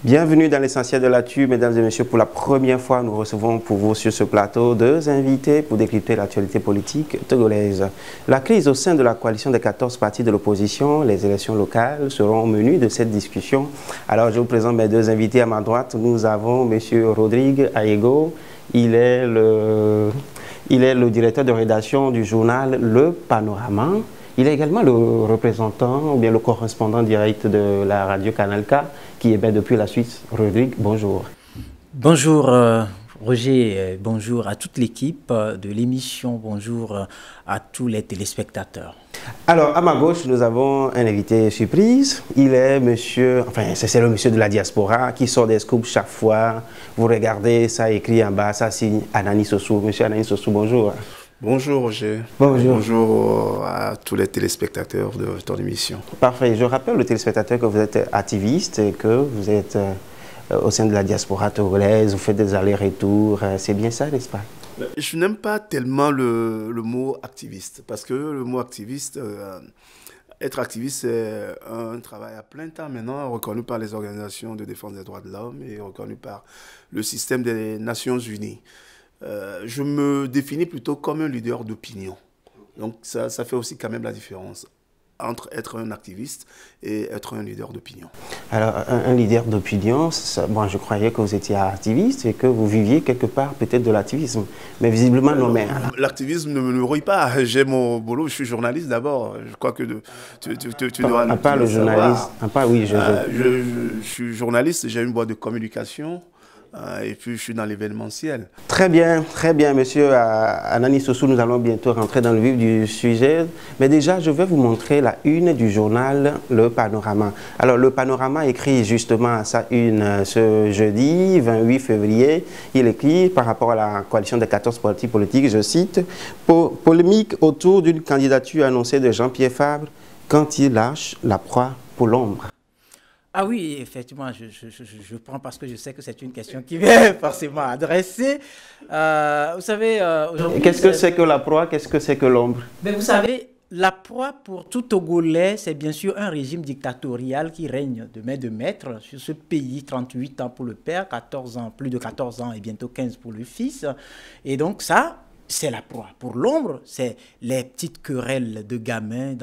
Bienvenue dans l'essentiel de l'actu, mesdames et messieurs. Pour la première fois, nous recevons pour vous sur ce plateau deux invités pour décrypter l'actualité politique togolaise. La crise au sein de la coalition des 14 partis de l'opposition, les élections locales seront au menu de cette discussion. Alors, je vous présente mes deux invités. À ma droite, nous avons M. Rodrigue Ayego. Il est le directeur de rédaction du journal Le Panorama. Il est également le représentant ou bien le correspondant direct de la radio Canal K qui est depuis la Suisse. Rodrigue, bonjour. Bonjour Roger, bonjour à toute l'équipe de l'émission, bonjour à tous les téléspectateurs. Alors, à ma gauche, nous avons un invité surprise. Il est monsieur, enfin, c'est le monsieur de la diaspora qui sort des scoops chaque fois. Vous regardez, ça écrit en bas, ça signe Anani Sossou. Monsieur Anani Sossou, bonjour. Bonjour Roger. Bonjour. Bonjour à tous les téléspectateurs de ton émission. Parfait. Je rappelle aux téléspectateurs que vous êtes activiste et que vous êtes au sein de la diaspora togolaise, vous faites des allers-retours. C'est bien ça, n'est-ce pas? Je n'aime pas tellement le mot activiste parce que le mot activiste, être activiste, c'est un travail à plein temps maintenant reconnu par les organisations de défense des droits de l'homme et reconnu par le système des Nations Unies. Je me définis plutôt comme un leader d'opinion. Donc ça fait aussi quand même la différence entre être un activiste et être un leader d'opinion. Alors, un leader d'opinion, bon, je croyais que vous étiez activiste et que vous viviez quelque part peut-être de l'activisme. Mais visiblement, non. Mais l'activisme ne me nourrit pas. J'ai mon boulot, je suis journaliste d'abord. Je crois que tu dois... À part le journaliste, oui, je suis journaliste, j'ai une boîte de communication. Et puis, je suis dans l'événementiel. Très bien, monsieur Anani Sossou. Nous allons bientôt rentrer dans le vif du sujet. Mais déjà, je vais vous montrer la une du journal Le Panorama. Alors, Le Panorama écrit justement à sa une ce jeudi 28 février. Il écrit par rapport à la coalition des 14 partis politiques, je cite, « Polémique autour d'une candidature annoncée de Jean-Pierre Fabre quand il lâche la proie pour l'ombre ». Ah oui, effectivement, je prends parce que je sais que c'est une question qui m'est forcément adressée. Vous savez... qu'est-ce que c'est que la proie? Qu'est-ce que c'est que l'ombre? Mais vous savez, la proie pour tout Togolais, c'est bien sûr un régime dictatorial qui règne de main de maître sur ce pays, 38 ans pour le père, 14 ans, plus de 14 ans et bientôt 15 pour le fils. Et donc ça... c'est la proie. Pour l'ombre, c'est les petites querelles de gamins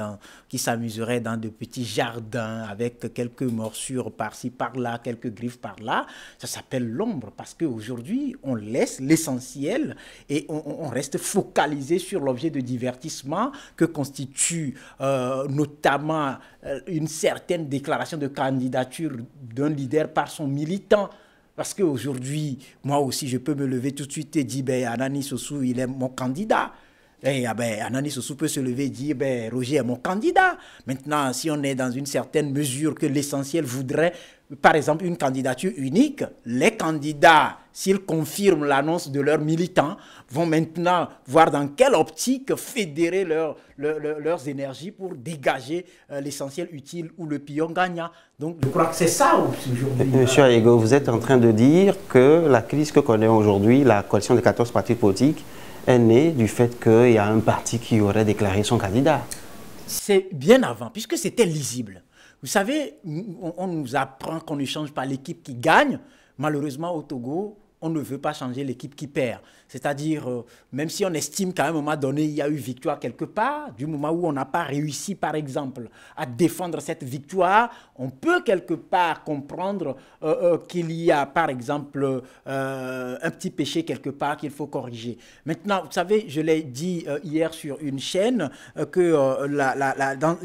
qui s'amuseraient dans de petits jardins avec quelques morsures par-ci, par-là, quelques griffes par-là. Ça s'appelle l'ombre parce qu'aujourd'hui, on laisse l'essentiel et on reste focalisé sur l'objet de divertissement que constitue notamment une certaine déclaration de candidature d'un leader par son militant. Parce qu'aujourd'hui, moi aussi, je peux me lever tout de suite et dire, ben, Anani Sossou, il est mon candidat. Et ben, Anani Sossou peut se lever et dire, ben, Roger est mon candidat. Maintenant, si on est dans une certaine mesure que l'essentiel voudrait, par exemple, une candidature unique, les candidats, s'ils confirment l'annonce de leurs militants, vont maintenant voir dans quelle optique fédérer leurs énergies pour dégager l'essentiel utile ou le pion gagnant. Donc, je crois que c'est ça aujourd'hui. Monsieur Ayego, vous êtes en train de dire que la crise que connaît aujourd'hui la coalition des 14 partis politiques est née du fait qu'il y a un parti qui aurait déclaré son candidat. C'est bien avant, puisque c'était lisible. Vous savez, on nous apprend qu'on ne change pas l'équipe qui gagne. Malheureusement, au Togo, on ne veut pas changer l'équipe qui perd. C'est-à-dire, même si on estime qu'à un moment donné, il y a eu victoire quelque part, du moment où on n'a pas réussi, par exemple, à défendre cette victoire, on peut quelque part comprendre qu'il y a, par exemple, un petit péché quelque part qu'il faut corriger. Maintenant, vous savez, je l'ai dit hier sur une chaîne, que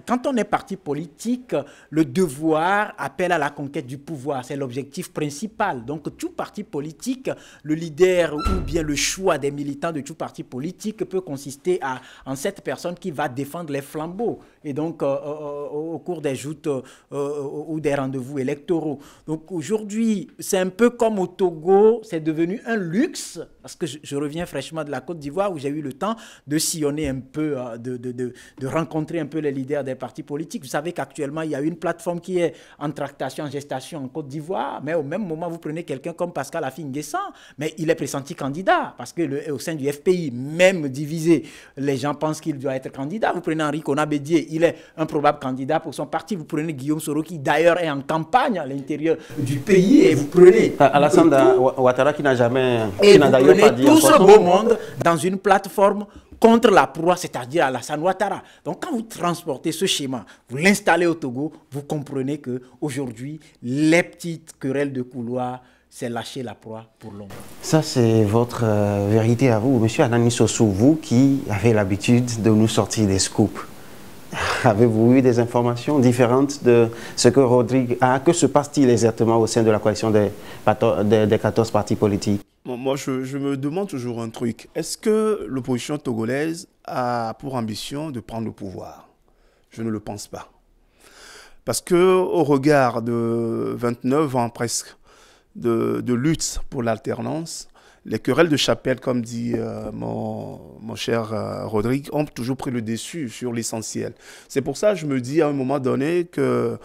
quand on est parti politique, le devoir appelle à la conquête du pouvoir. C'est l'objectif principal. Donc, tout parti polique, le leader ou bien le choix des militants de tout parti politique peut consister en cette personne qui va défendre les flambeaux et donc au cours des joutes ou des rendez-vous électoraux. Donc aujourd'hui, c'est un peu comme au Togo, c'est devenu un luxe parce que je reviens fraîchement de la Côte d'Ivoire où j'ai eu le temps de sillonner un peu, de rencontrer un peu les leaders des partis politiques. Vous savez qu'actuellement, il y a une plateforme qui est en tractation, en gestation en Côte d'Ivoire, mais au même moment, vous prenez quelqu'un comme Pascal Affi-N'Guessan, mais il est pressenti candidat, parce que au sein du FPI, même divisé, les gens pensent qu'il doit être candidat. Vous prenez Henri Konabedié, il est un probable candidat pour son parti. Vous prenez Guillaume Soro, qui d'ailleurs est en campagne à l'intérieur du pays, et vous prenez Alassane Ouattara qui n'a jamais, et qui n'a vous d'ailleurs pas prenez dit tout ce encore beau monde dans une plateforme contre la proie, c'est-à-dire Alassane Ouattara. Donc quand vous transportez ce schéma, vous l'installez au Togo, vous comprenez qu'aujourd'hui, les petites querelles de couloir, c'est lâcher la proie pour l'homme. Ça, c'est votre vérité à vous. Monsieur Anani Sossou, vous qui avez l'habitude de nous sortir des scoops, avez-vous eu des informations différentes de ce que Rodrigue a? Que se passe-t-il exactement au sein de la coalition des 14 partis politiques? Moi, je me demande toujours un truc. Est-ce que l'opposition togolaise a pour ambition de prendre le pouvoir? Je ne le pense pas. Parce qu'au regard de 29 ans presque de lutte pour l'alternance, les querelles de chapelle, comme dit mon cher Rodrigue, ont toujours pris le dessus sur l'essentiel. C'est pour ça que je me dis à un moment donné que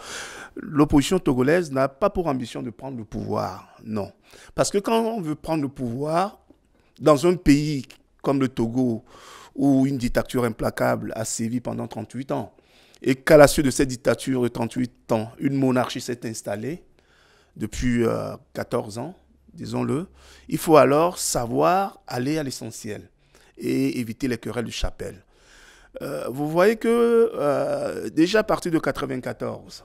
l'opposition togolaise n'a pas pour ambition de prendre le pouvoir. Non. Parce que quand on veut prendre le pouvoir, dans un pays comme le Togo, où une dictature implacable a sévi pendant 38 ans, et qu'à la suite de cette dictature de 38 ans, une monarchie s'est installée depuis 14 ans, disons-le, il faut alors savoir aller à l'essentiel et éviter les querelles de chapelle. Vous voyez que déjà à partir de 1994,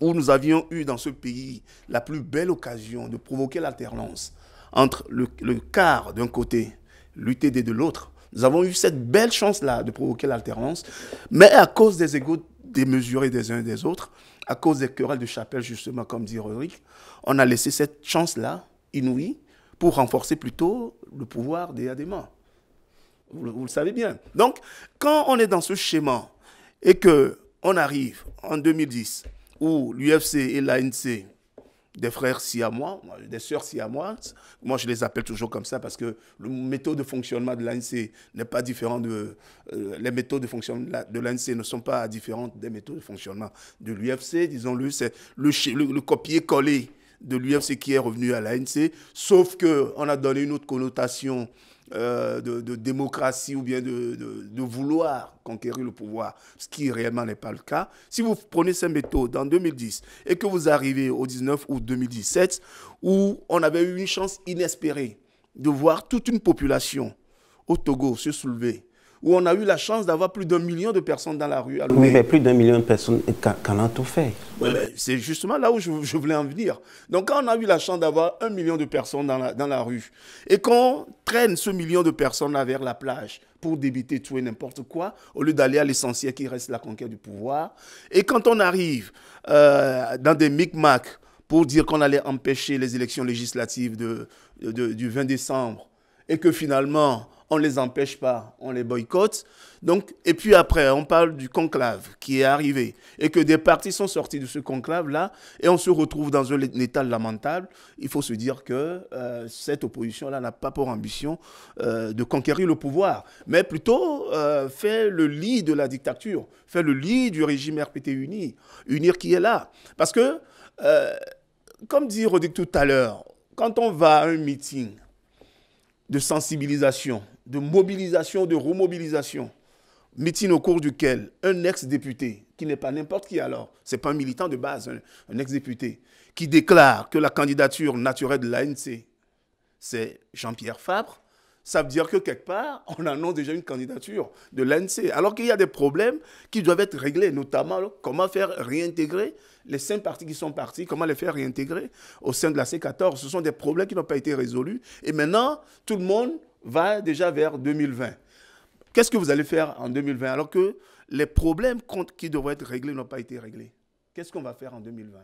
où nous avions eu dans ce pays la plus belle occasion de provoquer l'alternance entre le quart d'un côté, l'UTD de l'autre, nous avons eu cette belle chance-là de provoquer l'alternance, mais à cause des égos démesurés des uns et des autres, à cause des querelles de chapelle, justement, comme dit Rodrigue, on a laissé cette chance-là, inouïe, pour renforcer plutôt le pouvoir des Adéma. Vous le savez bien. Donc, quand on est dans ce schéma et qu'on arrive en 2010, où l'UFC et l'ANC, des frères siamois, des sœurs siamoises, moi je les appelle toujours comme ça parce que le méthode de fonctionnement de l'ANC n'est pas différent de... les méthodes de fonctionnement de l'ANC ne sont pas différentes des méthodes de fonctionnement de l'UFC, disons-le, c'est le copier-coller de l'UFC qui est revenu à l'ANC, sauf qu'on a donné une autre connotation de démocratie ou bien de vouloir conquérir le pouvoir, ce qui réellement n'est pas le cas. Si vous prenez ces méthodes en 2010 et que vous arrivez au 19 août 2017, où on avait eu une chance inespérée de voir toute une population au Togo se soulever, où on a eu la chance d'avoir plus d'1 million de personnes dans la rue. Oui, mais plus d'1 million de personnes, qu'en a-t-on fait? Ouais, c'est justement là où je voulais en venir. Donc, quand on a eu la chance d'avoir 1 million de personnes dans la rue et qu'on traîne ce million de personnes-là vers la plage pour débiter tout et n'importe quoi, au lieu d'aller à l'essentiel qui reste la conquête du pouvoir, et quand on arrive dans des micmacs pour dire qu'on allait empêcher les élections législatives du 20 décembre et que finalement, on ne les empêche pas, on les boycotte. Donc, et puis après, on parle du conclave qui est arrivé et que des partis sont sortis de ce conclave-là et on se retrouve dans un état lamentable. Il faut se dire que cette opposition-là n'a pas pour ambition de conquérir le pouvoir, mais plutôt faire le lit de la dictature, faire le lit du régime RPT unir qui est là. Parce que, comme dit Rodrigue tout à l'heure, quand on va à un meeting de sensibilisation, de mobilisation, de remobilisation, meeting au cours duquel un ex-député, qui n'est pas n'importe qui alors, ce n'est pas un militant de base, un ex-député, qui déclare que la candidature naturelle de l'ANC, c'est Jean-Pierre Fabre, ça veut dire que quelque part, on annonce déjà une candidature de l'ANC, alors qu'il y a des problèmes qui doivent être réglés, notamment comment faire réintégrer les 5 partis qui sont partis, comment les faire réintégrer au sein de la C14. Ce sont des problèmes qui n'ont pas été résolus. Et maintenant, tout le monde va déjà vers 2020. Qu'est-ce que vous allez faire en 2020 alors que les problèmes qui devraient être réglés n'ont pas été réglés? Qu'est-ce qu'on va faire en 2020?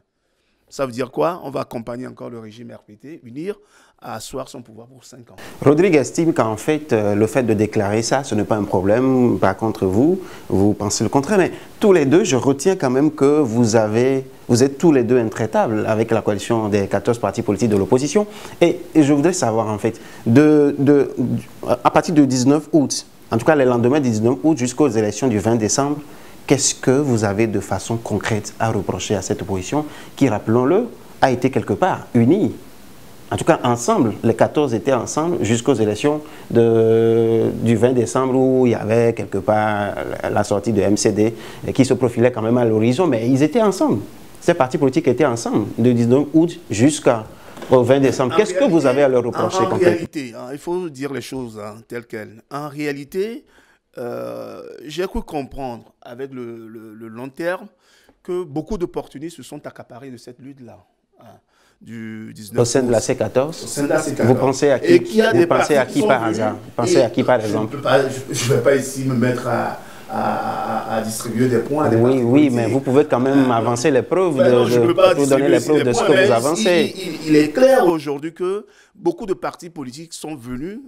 Ça veut dire quoi? On va accompagner encore le régime RPT, unir, à asseoir son pouvoir pour 5 ans. Rodrigue estime qu'en fait, le fait de déclarer ça, ce n'est pas un problème. Par contre, vous pensez le contraire. Mais tous les deux, je retiens quand même que vous êtes tous les deux intraitables avec la coalition des 14 partis politiques de l'opposition. Et je voudrais savoir, en fait, à partir du 19 août, en tout cas les lendemains du 19 août jusqu'aux élections du 20 décembre, qu'est-ce que vous avez de façon concrète à reprocher à cette opposition qui, rappelons-le, a été quelque part unie? En tout cas, ensemble, les 14 étaient ensemble jusqu'aux élections du 20 décembre où il y avait quelque part la sortie de MCD qui se profilait quand même à l'horizon, mais ils étaient ensemble. Ces partis politiques étaient ensemble du 19 août jusqu'au 20 décembre. Qu'est-ce que vous avez à leur reprocher en réalité, il faut dire les choses telles quelles. En réalité, j'ai cru comprendre avec le long terme que beaucoup d'opportunistes se sont accaparés de cette lutte-là. Du 19 au sein de la C14, vous pensez à qui, par hasard? Vous pensez à qui par exemple? Je ne vais pas ici me mettre à distribuer des points. Oui, mais vous pouvez quand même avancer les preuves, vous donner les preuves de ce que vous avancez. Il est clair aujourd'hui que beaucoup de partis politiques sont venus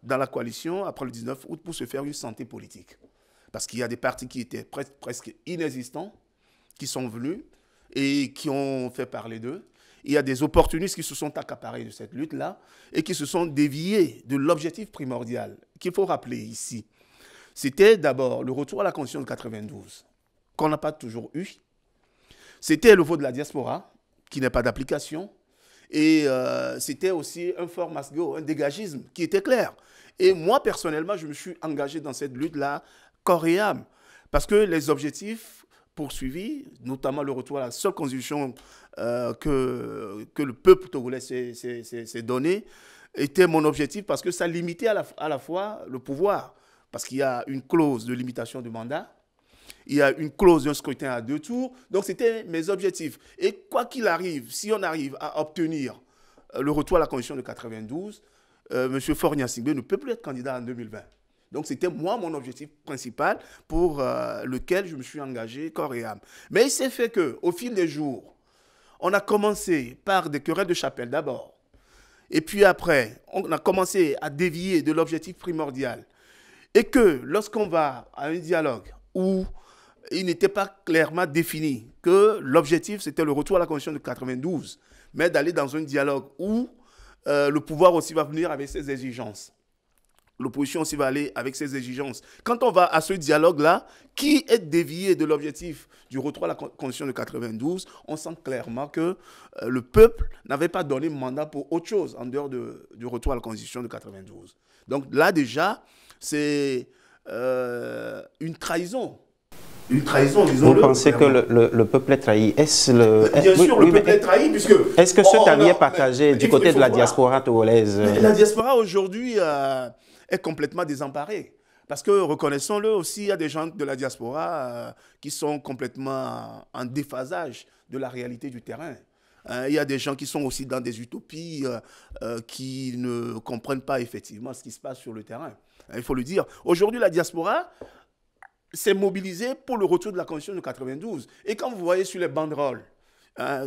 dans la coalition après le 19 août pour se faire une santé politique. Parce qu'il y a des partis qui étaient presque inexistants, qui sont venus et qui ont fait parler d'eux. Il y a des opportunistes qui se sont accaparés de cette lutte-là et qui se sont déviés de l'objectif primordial qu'il faut rappeler ici. C'était d'abord le retour à la Constitution de 92, qu'on n'a pas toujours eu. C'était le vote de la diaspora, qui n'est pas d'application. Et c'était aussi un fort masgo, un dégagisme qui était clair. Et moi, personnellement, je me suis engagé dans cette lutte-là, corps et âme. Parce que les objectifs poursuivis, notamment le retour à la seule constitution que le peuple togolais s'est donné, était mon objectif parce que ça limitait à la fois le pouvoir. Parce qu'il y a une clause de limitation du mandat, il y a une clause d'un scrutin à 2 tours. Donc, c'était mes objectifs. Et quoi qu'il arrive, si on arrive à obtenir le retour à la Constitution de 92, M. Faure Gnassingbé ne peut plus être candidat en 2020. Donc, c'était moi mon objectif principal pour lequel je me suis engagé corps et âme. Mais il s'est fait qu'au fil des jours, on a commencé par des querelles de chapelle d'abord. Et puis après, on a commencé à dévier de l'objectif primordial. Et que lorsqu'on va à un dialogue où il n'était pas clairement défini que l'objectif, c'était le retour à la Constitution de 92, mais d'aller dans un dialogue où le pouvoir aussi va venir avec ses exigences. L'opposition aussi va aller avec ses exigences. Quand on va à ce dialogue-là, qui est dévié de l'objectif du retour à la Constitution de 92, on sent clairement que le peuple n'avait pas donné mandat pour autre chose en dehors du retour à la Constitution de 92. Donc là, déjà, c'est une trahison. Une trahison, disons-le. Vous pensez que le peuple est trahi? Bien sûr, le peuple est trahi, puisque... Est-ce que cet avis est partagé du côté de la diaspora togolaise? La diaspora, aujourd'hui, est complètement désemparée. Parce que, reconnaissons-le aussi, il y a des gens de la diaspora qui sont complètement en déphasage de la réalité du terrain. Il y a des gens qui sont aussi dans des utopies qui ne comprennent pas effectivement ce qui se passe sur le terrain. Il faut le dire. Aujourd'hui, la diaspora s'est mobilisée pour le retour de la Constitution de 92. Et quand vous voyez sur les banderoles,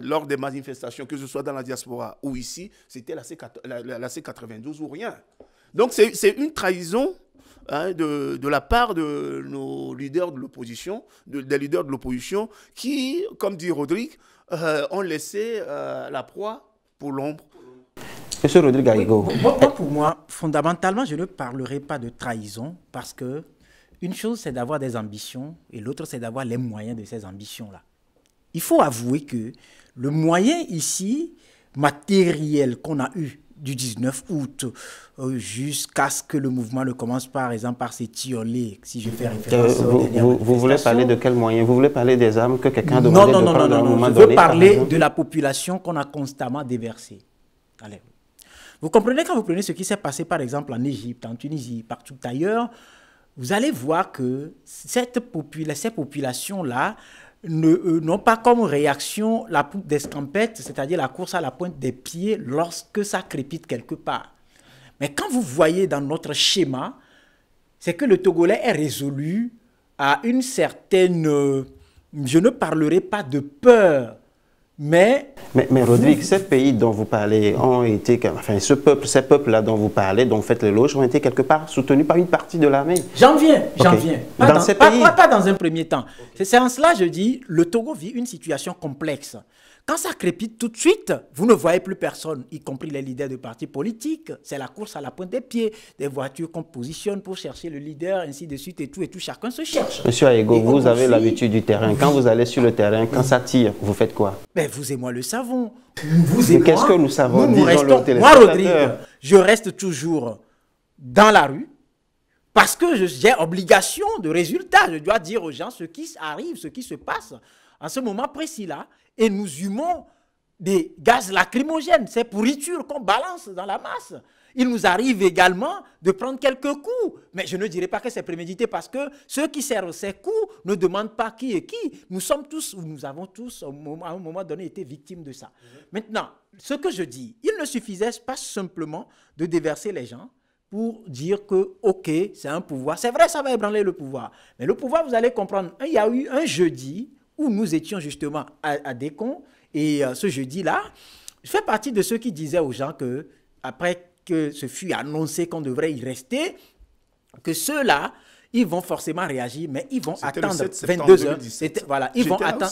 lors des manifestations, que ce soit dans la diaspora ou ici, c'était la C92 ou rien. Donc c'est une trahison de la part de nos leaders de l'opposition, des leaders de l'opposition qui, comme dit Rodrigue, ont laissé la proie pour l'ombre. Monsieur Rodrigue Arigo. Pour moi, fondamentalement, je ne parlerai pas de trahison parce que une chose, c'est d'avoir des ambitions et l'autre, c'est d'avoir les moyens de ces ambitions-là. Il faut avouer que le moyen ici, matériel qu'on a eu du 19 août jusqu'à ce que le mouvement ne commence par exemple par s'étioler, si je fais référence vous voulez parler de quels moyens? Vous voulez parler des armes que quelqu'un a demandé de prendre à un moment donné? Je veux parler de la population qu'on a constamment déversée. Allez. Vous comprenez quand vous prenez ce qui s'est passé par exemple en Égypte, en Tunisie, partout ailleurs, vous allez voir que ces populations-là n'ont pas comme réaction la poupe d'escampette, c'est-à-dire la course à la pointe des pieds lorsque ça crépite quelque part. Mais quand vous voyez dans notre schéma, c'est que le Togolais est résolu à une certaine... je ne parlerai pas de peur Mais Rodrigue, ces pays dont vous parlez ont été, enfin ces peuples-là dont vous parlez, dont vous faites l'éloge, ont été quelque part soutenus par une partie de l'armée. J'en viens. Dans ces pays. Pas dans un premier temps. C'est en cela, je dis, le Togo vit une situation complexe. Quand ça crépite tout de suite, vous ne voyez plus personne, y compris les leaders de partis politiques. C'est la course à la pointe des pieds, des voitures qu'on positionne pour chercher le leader, ainsi de suite et tout. Chacun se cherche. Monsieur Aego, vous avez l'habitude du terrain. Quand vous allez sur le terrain, quand ça tire, vous faites quoi? Ben, vous et moi le savons. Vous et moi. Qu'est-ce que nous savons? Nous restons. Moi, Rodrigue, je reste toujours dans la rue. Parce que j'ai obligation de résultat. Je dois dire aux gens ce qui arrive, ce qui se passe en ce moment précis-là. Et nous humons des gaz lacrymogènes, ces pourritures qu'on balance dans la masse. Il nous arrive également de prendre quelques coups. Mais je ne dirais pas que c'est prémédité parce que ceux qui servent ces coups ne demandent pas qui est qui. Nous sommes tous, ou nous avons tous, à un moment donné, été victimes de ça. Maintenant, ce que je dis, il ne suffisait pas simplement de déverser les gens pour dire que, ok, c'est un pouvoir. C'est vrai, ça va ébranler le pouvoir. Mais le pouvoir, vous allez comprendre, il y a eu un jeudi où nous étions justement à Décon, et ce jeudi-là, je fais partie de ceux qui disaient aux gens que, après que ce fut annoncé qu'on devrait y rester, que ceux-là, ils vont forcément réagir, mais ils vont attendre 22 heures. Voilà, ils vont attendre.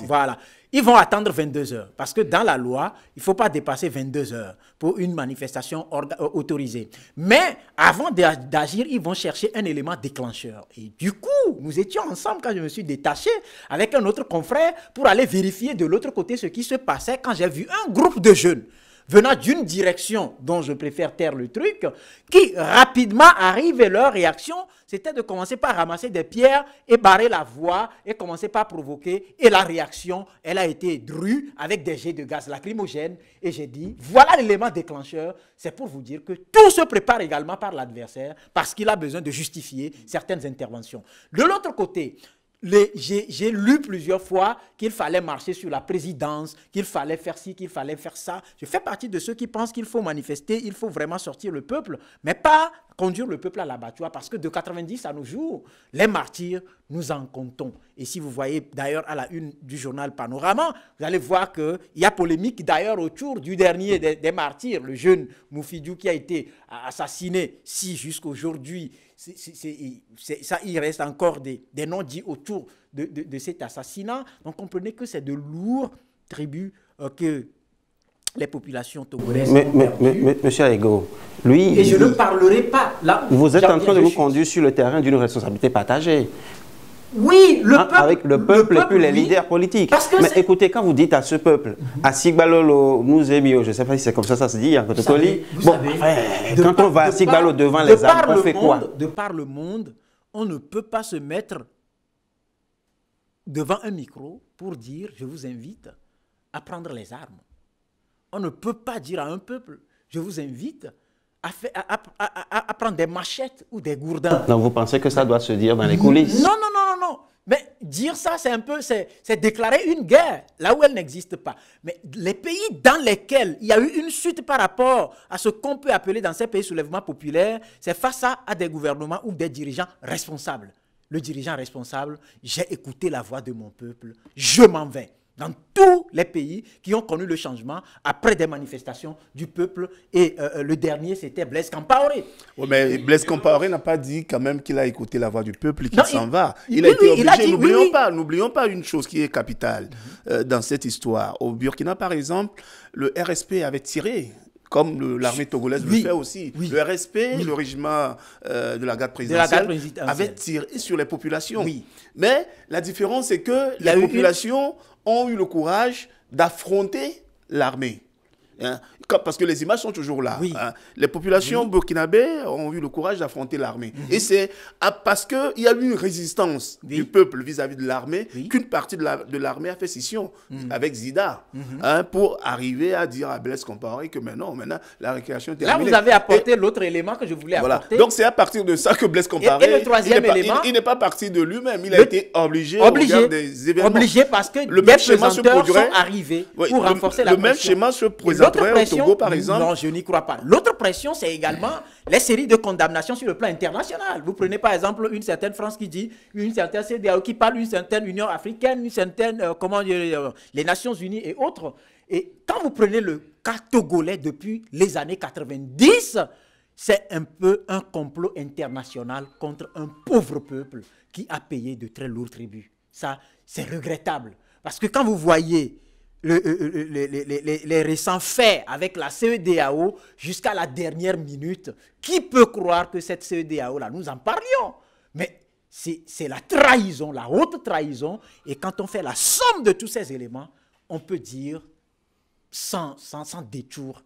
Voilà, ils vont attendre 22 heures. Parce que dans la loi, il ne faut pas dépasser 22 heures pour une manifestation autorisée. Mais avant d'agir, ils vont chercher un élément déclencheur. Et du coup, nous étions ensemble quand je me suis détaché avec un autre confrère pour aller vérifier de l'autre côté ce qui se passait quand j'ai vu un groupe de jeunes venant d'une direction dont je préfère taire le truc, qui rapidement arrivent et leur réaction, c'était de commencer par ramasser des pierres et barrer la voie et commencer par provoquer. Et la réaction, elle a été drue avec des jets de gaz lacrymogène. Et j'ai dit, voilà l'élément déclencheur. C'est pour vous dire que tout se prépare également par l'adversaire parce qu'il a besoin de justifier certaines interventions. De l'autre côté, j'ai lu plusieurs fois qu'il fallait marcher sur la présidence, qu'il fallait faire ci, qu'il fallait faire ça. Je fais partie de ceux qui pensent qu'il faut manifester, il faut vraiment sortir le peuple, mais pas conduire le peuple à l'abattoir, parce que de 90 à nos jours, les martyrs, nous en comptons. Et si vous voyez d'ailleurs à la une du journal Panorama, vous allez voir qu'il y a polémique d'ailleurs autour du dernier des martyrs, le jeune Moufidiou qui a été assassiné. Si jusqu'aujourd'hui, il reste encore des noms dits autour de cet assassinat. Donc comprenez que c'est de lourds tributs que les populations togolaises mais Monsieur Aego, lui... Et je ne parlerai pas là. Vous êtes en train de vous conduire sur le terrain d'une responsabilité partagée. Oui, le peuple. Avec le peuple et puis les leaders politiques. Mais écoutez, quand vous dites à ce peuple, à Sigbalolo, nous émions, je ne sais pas si c'est comme ça se dit, en Kotokoli, bon, quand on va à Sigbalo devant les armes, on fait quoi? De par le monde, on ne peut pas se mettre devant un micro pour dire, je vous invite à prendre les armes. On ne peut pas dire à un peuple, je vous invite à prendre des machettes ou des gourdins. Donc vous pensez que ça doit se dire dans les coulisses? Non. Mais dire ça, c'est un peu, c'est déclarer une guerre, là où elle n'existe pas. Mais les pays dans lesquels il y a eu une chute par rapport à ce qu'on peut appeler dans ces pays soulèvements populaires, c'est face à des gouvernements ou des dirigeants responsables. Le dirigeant responsable, j'ai écouté la voix de mon peuple, je m'en vais. Dans tous les pays qui ont connu le changement après des manifestations du peuple. Et le dernier, c'était Blaise Compaoré. Oui, mais Blaise Compaoré n'a pas dit quand même qu'il a écouté la voix du peuple et qu'il s'en va. Il a été obligé. N'oublions pas une chose qui est capitale dans cette histoire. Au Burkina, par exemple, le RSP avait tiré, comme l'armée togolaise le fait aussi. Le RSP, le régiment de la garde présidentielle, avait tiré sur les populations. Mais la différence, c'est que les populations ont eu le courage d'affronter l'armée. Hein? Parce que les images sont toujours là. Hein? Les populations burkinabées ont eu le courage d'affronter l'armée. Et c'est parce qu'il y a eu une résistance du peuple vis-à-vis de l'armée qu'une partie de l'armée a fait scission avec Zida hein, pour arriver à dire à Blaise Compaoré que maintenant la récréation est terminée. Là, vous avez apporté l'autre élément que je voulais apporter. Donc c'est à partir de ça que Blaise Compaoré... Et le troisième élément... Il n'est pas parti de lui-même. Il a été obligé des événements. Obligé parce que le des pesanteurs sont arrivés pour renforcer la pression. Le même schéma se présente après au Togo, par exemple? Non, je n'y crois pas. L'autre pression, c'est également les séries de condamnations sur le plan international. Vous prenez par exemple une certaine France qui dit, une certaine CEDEAO qui parle, une certaine Union africaine, une certaine, les Nations Unies et autres. Et quand vous prenez le cas togolais depuis les années 90, c'est un peu un complot international contre un pauvre peuple qui a payé de très lourds tributs. Ça, c'est regrettable. Parce que quand vous voyez les récents faits avec la CEDEAO jusqu'à la dernière minute, qui peut croire que cette CEDEAO-là, nous en parlions? Mais c'est la trahison, la haute trahison. Et quand on fait la somme de tous ces éléments, on peut dire sans détour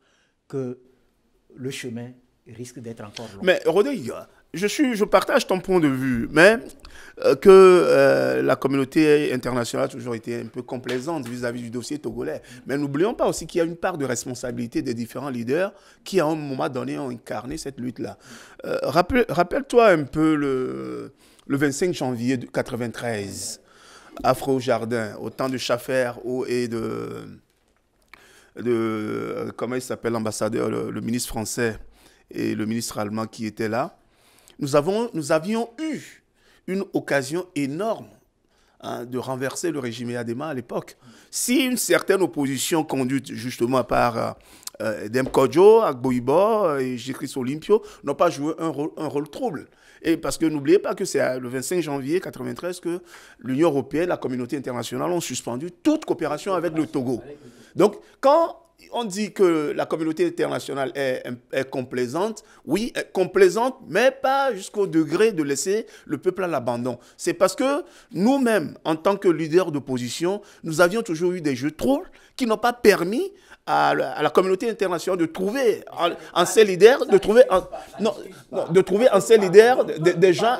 que le chemin risque d'être encore long. Mais Rodrigue, je partage ton point de vue, mais que la communauté internationale a toujours été un peu complaisante vis-à-vis du dossier togolais. Mais n'oublions pas aussi qu'il y a une part de responsabilité des différents leaders qui, à un moment donné, ont incarné cette lutte-là. Rappelle-toi un peu le 25 janvier 1993, Afro Jardin, au temps de Schaffer et de comment il s'appelle, l'ambassadeur, le ministre français et le ministre allemand qui étaient là. Nous avions eu une occasion énorme de renverser le régime Eyadema à l'époque. Si une certaine opposition conduite justement par Dem Kodjo, Agboibo et Jékris Olympio n'ont pas joué un rôle trouble. Et parce que n'oubliez pas que c'est le 25 janvier 1993 que l'Union européenne, la communauté internationale ont suspendu toute coopération avec le Togo. Donc, quand on dit que la communauté internationale est complaisante, oui, complaisante, mais pas jusqu'au degré de laisser le peuple à l'abandon. C'est parce que nous-mêmes, en tant que leaders d'opposition, nous avions toujours eu des jeux de troubles qui n'ont pas permis à la communauté internationale de trouver en ses leaders, de trouver en ses leaders des gens,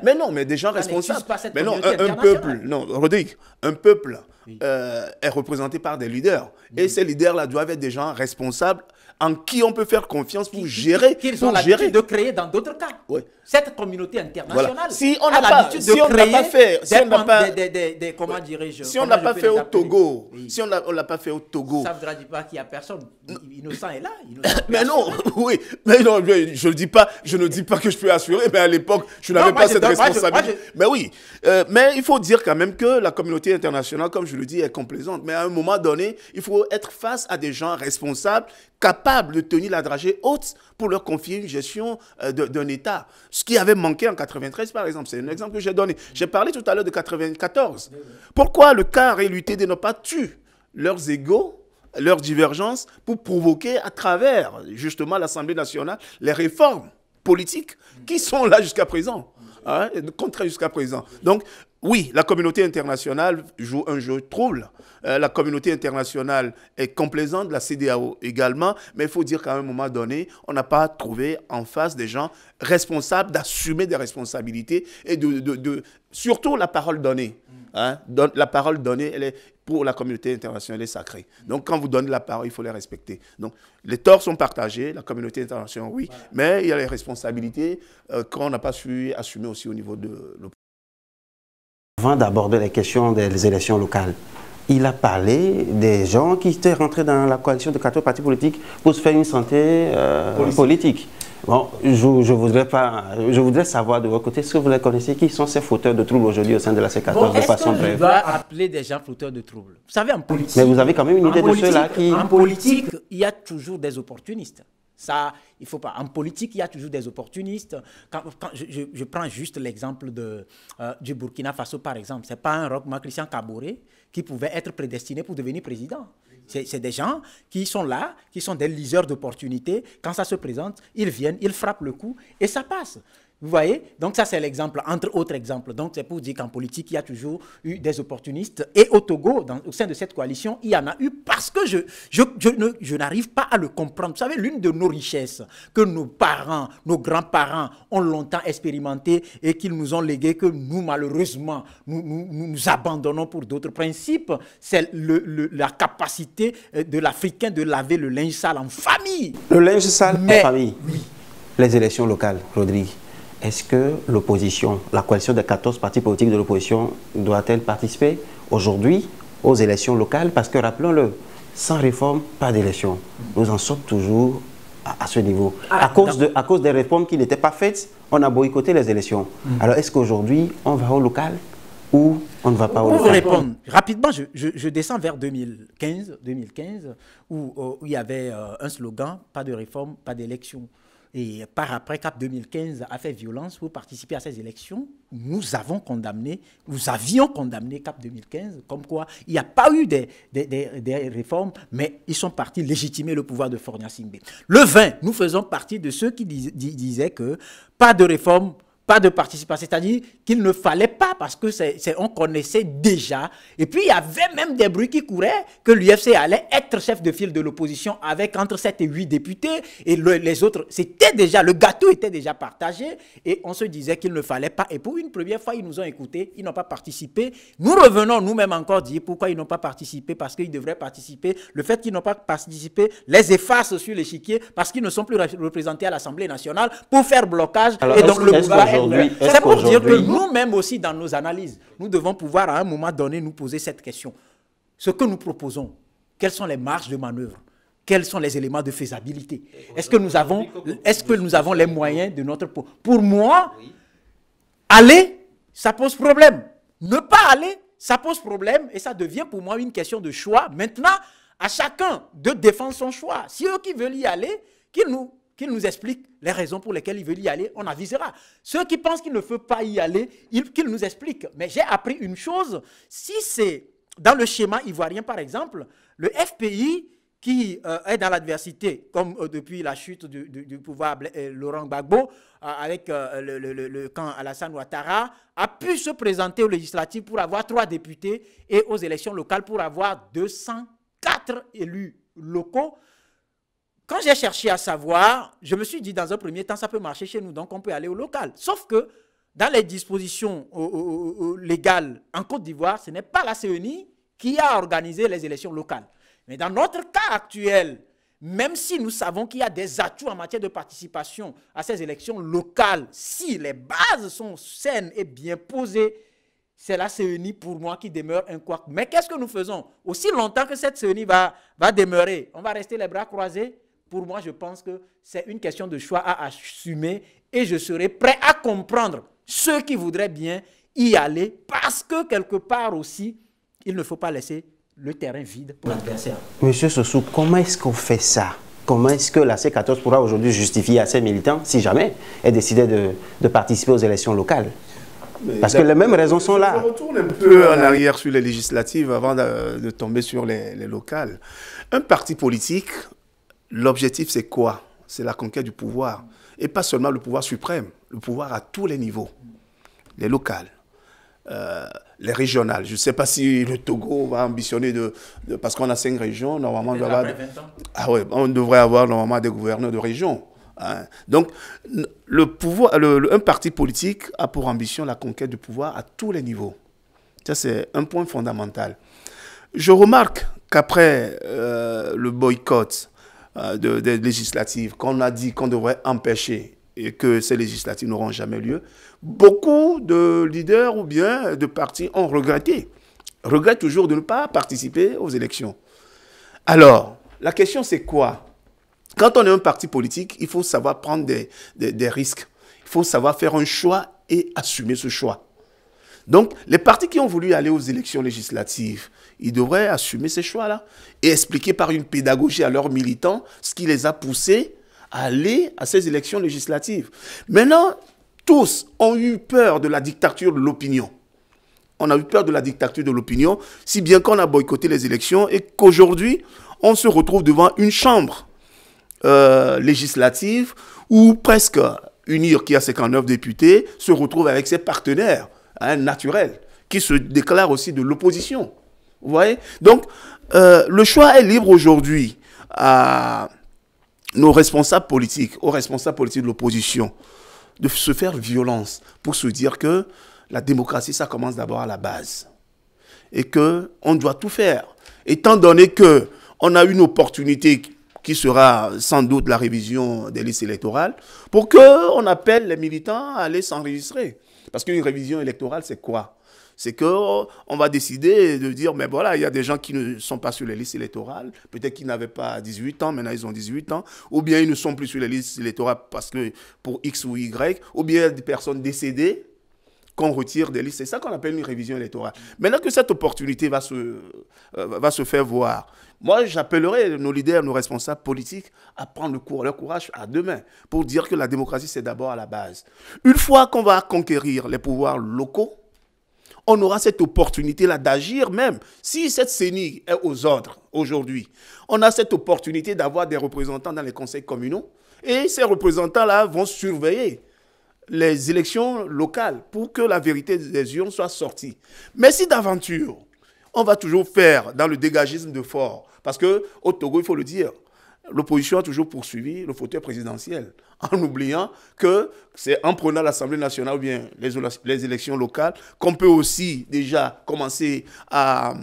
mais non, mais des gens responsables. Mais non, un peuple, non, Rodrigue, un peuple est représenté par des leaders. Et ces leaders-là doivent être des gens responsables en qui on peut faire confiance pour gérer. Qu'ils ont l'habitude de créer dans d'autres cas. Oui. Cette communauté internationale voilà. Si on n'a pas fait, comment dirais-je, si on n'a pas fait au Togo, oui. Si on l'a pas fait au Togo, ça ne voudra dire pas qu'il n'y a personne. Innocent est là. Mais non, oui, mais non, je ne dis pas que je peux assurer, mais à l'époque, je n'avais pas cette responsabilité. Mais oui, mais il faut dire quand même que la communauté internationale, comme je le dis, est complaisante. Mais à un moment donné, il faut être face à des gens responsables, capables de tenir la dragée haute pour leur confier une gestion d'un État. Ce qui avait manqué en 93, par exemple, c'est un exemple que j'ai donné. J'ai parlé tout à l'heure de 94. Pourquoi le CAR et l'UT n'ont pas tué leurs égaux, leurs divergences, pour provoquer à travers, justement, l'Assemblée nationale, les réformes politiques qui sont là jusqu'à présent, contraires jusqu'à présent. Donc, oui, la communauté internationale joue un jeu trouble. La communauté internationale est complaisante, la CEDEAO également, mais il faut dire qu'à un moment donné, on n'a pas trouvé en face des gens responsables d'assumer des responsabilités et surtout la parole donnée. La parole donnée, elle est pour la communauté internationale, elle est sacrée. Donc, quand vous donnez la parole, il faut les respecter. Donc, les torts sont partagés, la communauté internationale, oui, mais il y a les responsabilités qu'on n'a pas su assumer aussi au niveau de l'opposition. Avant d'aborder les questions des élections locales, il a parlé des gens qui étaient rentrés dans la coalition de 14 partis politiques pour se faire une santé politique. Bon, je voudrais savoir de votre côté, est-ce que vous les connaissez, qui sont ces fauteurs de troubles aujourd'hui au sein de la C14 de façon brève? Je dois appeler des gens fauteurs de troubles. Vous savez, en politique... Mais vous avez quand même une idée de ceux-là qui... En politique, il y a toujours des opportunistes. Ça, il faut pas. En politique, il y a toujours des opportunistes. Quand je prends juste l'exemple du Burkina Faso, par exemple. Ce n'est pas un Roch-Marc Christian Kaboré qui pouvait être prédestiné pour devenir président. C'est des gens qui sont là, qui sont des liseurs d'opportunités. Quand ça se présente, ils viennent, ils frappent le coup et ça passe. Vous voyez? Donc ça, c'est l'exemple, entre autres exemples. Donc c'est pour dire qu'en politique, il y a toujours eu des opportunistes. Et au Togo, au sein de cette coalition, il y en a eu parce que je n'arrive pas à le comprendre. Vous savez, l'une de nos richesses que nos parents, nos grands-parents ont longtemps expérimenté et qu'ils nous ont légué, que nous, malheureusement, nous abandonnons pour d'autres principes, c'est la capacité de l'Africain de laver le linge sale en famille. Le linge sale en famille. Oui. Les élections locales, Rodrigue. Est-ce que l'opposition, la coalition des 14 partis politiques de l'opposition, doit-elle participer aujourd'hui aux élections locales? Parce que, rappelons-le, sans réforme, pas d'élection. Nous en sommes toujours à ce niveau. À cause des réformes qui n'étaient pas faites, on a boycotté les élections. Alors, est-ce qu'aujourd'hui, on va au local ou on ne va pas au local? Pour vous répondre, rapidement, je descends vers 2015 où il y avait un slogan, pas de réforme, pas d'élection. Et par après, CAP 2015 a fait violence pour participer à ces élections. Nous avions condamné CAP 2015, comme quoi il n'y a pas eu des réformes, mais ils sont partis légitimer le pouvoir de Fornia Simbe. Le 20, nous faisons partie de ceux qui disaient que pas de réforme, pas de participation, c'est-à-dire qu'il ne fallait pas parce que on connaissait déjà. Et puis il y avait même des bruits qui couraient que l'UFC allait être chef de file de l'opposition avec entre 7 et 8 députés et les autres, c'était déjà, le gâteau était déjà partagé et on se disait qu'il ne fallait pas. Et pour une première fois, ils nous ont écoutés, ils n'ont pas participé. Nous revenons nous-mêmes encore dire pourquoi ils n'ont pas participé, parce qu'ils devraient participer. Le fait qu'ils n'ont pas participé les efface sur l'échiquier parce qu'ils ne sont plus représentés à l'Assemblée nationale pour faire blocage. Alors, et donc le pouvoir. C'est pour dire que nous-mêmes aussi, dans nos analyses, nous devons pouvoir à un moment donné nous poser cette question. Ce que nous proposons, quelles sont les marges de manœuvre? Quels sont les éléments de faisabilité? Est-ce que nous avons les moyens de notre... Pour moi, aller, ça pose problème. Ne pas aller, ça pose problème et ça devient pour moi une question de choix. Maintenant, à chacun de défendre son choix. Si eux qui veulent y aller, qu'ils nous expliquent les raisons pour lesquelles ils veulent y aller, on avisera. Ceux qui pensent qu'ils ne veulent pas y aller, qu'ils nous expliquent. Mais j'ai appris une chose, si c'est dans le schéma ivoirien par exemple, le FPI qui est dans l'adversité, comme depuis la chute du pouvoir Laurent Gbagbo, avec le camp Alassane Ouattara, a pu se présenter aux législatives pour avoir 3 députés et aux élections locales pour avoir 204 élus locaux. Quand j'ai cherché à savoir, je me suis dit dans un premier temps, ça peut marcher chez nous, donc on peut aller au local. Sauf que dans les dispositions légales en Côte d'Ivoire, ce n'est pas la CENI qui a organisé les élections locales. Mais dans notre cas actuel, même si nous savons qu'il y a des atouts en matière de participation à ces élections locales, si les bases sont saines et bien posées, c'est la CENI pour moi qui demeure un couac. Mais qu'est-ce que nous faisons? Aussi longtemps que cette CENI va demeurer, on va rester les bras croisés? Pour moi, je pense que c'est une question de choix à assumer et je serai prêt à comprendre ceux qui voudraient bien y aller parce que quelque part aussi, il ne faut pas laisser le terrain vide pour l'adversaire. Monsieur Sossou, comment est-ce qu'on fait ça? Comment est-ce que la C14 pourra aujourd'hui justifier à ses militants, si jamais elle décidait de participer aux élections locales? Parce que les mêmes raisons sont là. Je retourne un peu en arrière sur les législatives avant de tomber sur les locales. Un parti politique, l'objectif c'est quoi? C'est la conquête du pouvoir. Et pas seulement le pouvoir suprême, le pouvoir à tous les niveaux. Les locales, les régionales. Je ne sais pas si le Togo va ambitionner parce qu'on a 5 régions, normalement on devrait avoir normalement des gouverneurs de région. Hein. Donc, un parti politique a pour ambition la conquête du pouvoir à tous les niveaux. Ça, c'est un point fondamental. Je remarque qu'après le boycott des législatives, qu'on a dit qu'on devrait empêcher et que ces législatives n'auront jamais lieu, beaucoup de leaders ou bien de partis ont regrettent toujours de ne pas participer aux élections. Alors, la question c'est quoi? Quand on est un parti politique, il faut savoir prendre des risques. Il faut savoir faire un choix et assumer ce choix. Donc, les partis qui ont voulu aller aux élections législatives, ils devraient assumer ces choix-là et expliquer par une pédagogie à leurs militants ce qui les a poussés à aller à ces élections législatives. Maintenant, tous ont eu peur de la dictature de l'opinion. On a eu peur de la dictature de l'opinion, si bien qu'on a boycotté les élections et qu'aujourd'hui, on se retrouve devant une chambre législative où presque UNIR, qui a 59 députés, se retrouve avec ses partenaires naturels, qui se déclarent aussi de l'opposition. Vous voyez? Donc, le choix est libre aujourd'hui à nos responsables politiques, aux responsables politiques de l'opposition, de se faire violence pour se dire que la démocratie, ça commence d'abord à la base. Et qu'on doit tout faire. Étant donné qu'on a une opportunité qui sera sans doute la révision des listes électorales, pour qu'on appelle les militants à aller s'enregistrer. Parce qu'une révision électorale, c'est quoi? C'est qu'on va décider de dire, mais voilà, il y a des gens qui ne sont pas sur les listes électorales, peut-être qu'ils n'avaient pas 18 ans, maintenant ils ont 18 ans, ou bien ils ne sont plus sur les listes électorales parce que pour X ou Y, ou bien des personnes décédées qu'on retire des listes. C'est ça qu'on appelle une révision électorale. Maintenant que cette opportunité va se faire voir, moi j'appellerai nos leaders, nos responsables politiques à prendre leur courage à deux mains pour dire que la démocratie c'est d'abord à la base. Une fois qu'on va conquérir les pouvoirs locaux, on aura cette opportunité-là d'agir même. Si cette CENI est aux ordres aujourd'hui, on a cette opportunité d'avoir des représentants dans les conseils communaux et ces représentants-là vont surveiller les élections locales pour que la vérité des urnes soit sortie. Mais si d'aventure, on va toujours faire dans le dégagisme de fort, parce qu'au Togo, il faut le dire, l'opposition a toujours poursuivi le fauteuil présidentiel, en oubliant que c'est en prenant l'Assemblée nationale ou bien les élections locales qu'on peut aussi déjà commencer à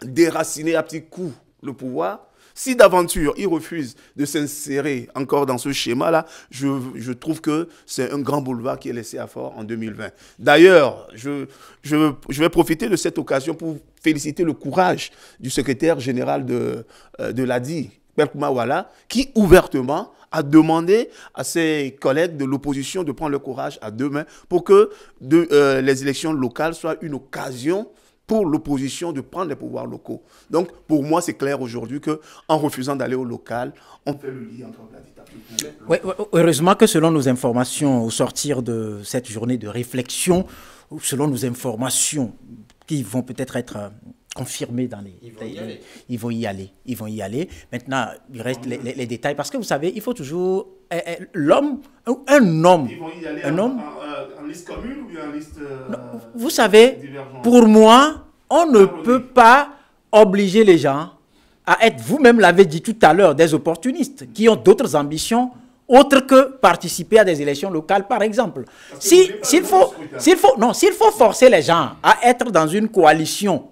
déraciner à petits coups le pouvoir. Si d'aventure, il refuse de s'insérer encore dans ce schéma-là, je trouve que c'est un grand boulevard qui est laissé à Fort en 2020. D'ailleurs, je vais profiter de cette occasion pour féliciter le courage du secrétaire général de l'ADI, Wala, qui ouvertement a demandé à ses collègues de l'opposition de prendre le courage à deux mains pour que les élections locales soient une occasion pour l'opposition de prendre les pouvoirs locaux. Donc, pour moi, c'est clair aujourd'hui qu'en refusant d'aller au local, on fait le lit entre la dictature. Oui, heureusement que selon nos informations, au sortir de cette journée de réflexion, selon nos informations qui vont peut-être être confirmés dans les... Ils vont y aller. Maintenant, il reste les détails. Parce que vous savez, il faut toujours... L'homme, un homme... Ils vont y aller en liste commune ou bien en liste... vous savez, pour moi, on ne peut pas obliger les gens à être, vous-même l'avez dit tout à l'heure, des opportunistes qui ont d'autres ambitions autres que participer à des élections locales, par exemple. S'il faut forcer les gens à être dans une coalition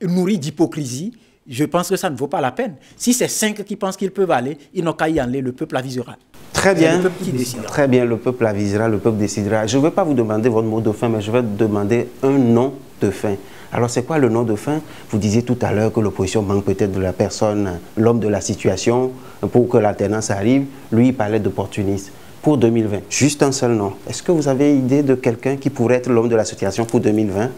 nourri d'hypocrisie, je pense que ça ne vaut pas la peine. Si c'est 5 qui pensent qu'ils peuvent aller, ils n'ont qu'à y aller, le peuple avisera. Très bien, le peuple qui décidera. Très bien, le peuple avisera, le peuple décidera. Je ne vais pas vous demander votre mot de fin, mais je vais demander un nom de fin. Alors c'est quoi le nom de fin? Vous disiez tout à l'heure que l'opposition manque peut-être de la personne, l'homme de la situation, pour que l'alternance arrive. Lui, il parlait d'opportuniste. Pour 2020, juste un seul nom. Est-ce que vous avez idée de quelqu'un qui pourrait être l'homme de la situation pour 2020?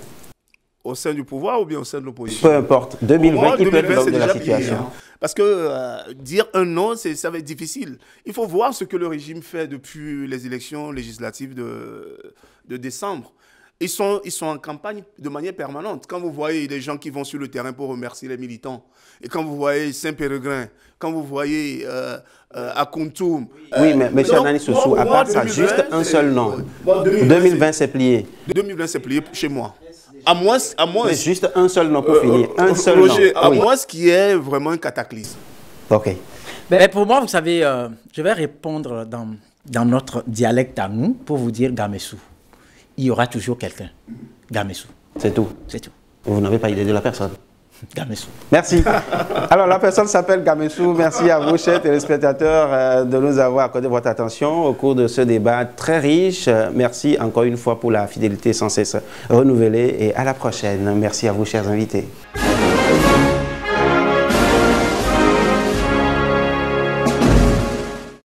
Au sein du pouvoir ou bien au sein de l'opposition? Peu importe. 2020, il peut être l'homme de la situation. Parce que dire un nom, ça va être difficile. Il faut voir ce que le régime fait depuis les élections législatives de décembre. Ils sont en campagne de manière permanente. Quand vous voyez des gens qui vont sur le terrain pour remercier les militants, et quand vous voyez Saint-Péregrin, quand vous voyez Akountoum... Oui, mais M. Anani Sossou, à part ça, juste un seul nom. 2020, c'est plié. 2020, c'est plié chez moi. À moins, mais juste un seul nom pour finir. Un seul Roger, nom. À moins ce qui est vraiment un cataclysme. OK. Mais pour moi, vous savez, je vais répondre dans notre dialecte à nous pour vous dire Gamessou. Il y aura toujours quelqu'un. Gamessou. C'est tout. C'est tout. Vous n'avez pas idée de la personne. Gamessou. Merci. Alors, la personne s'appelle Gamessou. Merci à vous, chers téléspectateurs, de nous avoir accordé votre attention au cours de ce débat très riche. Merci encore une fois pour la fidélité sans cesse renouvelée et à la prochaine. Merci à vous, chers invités.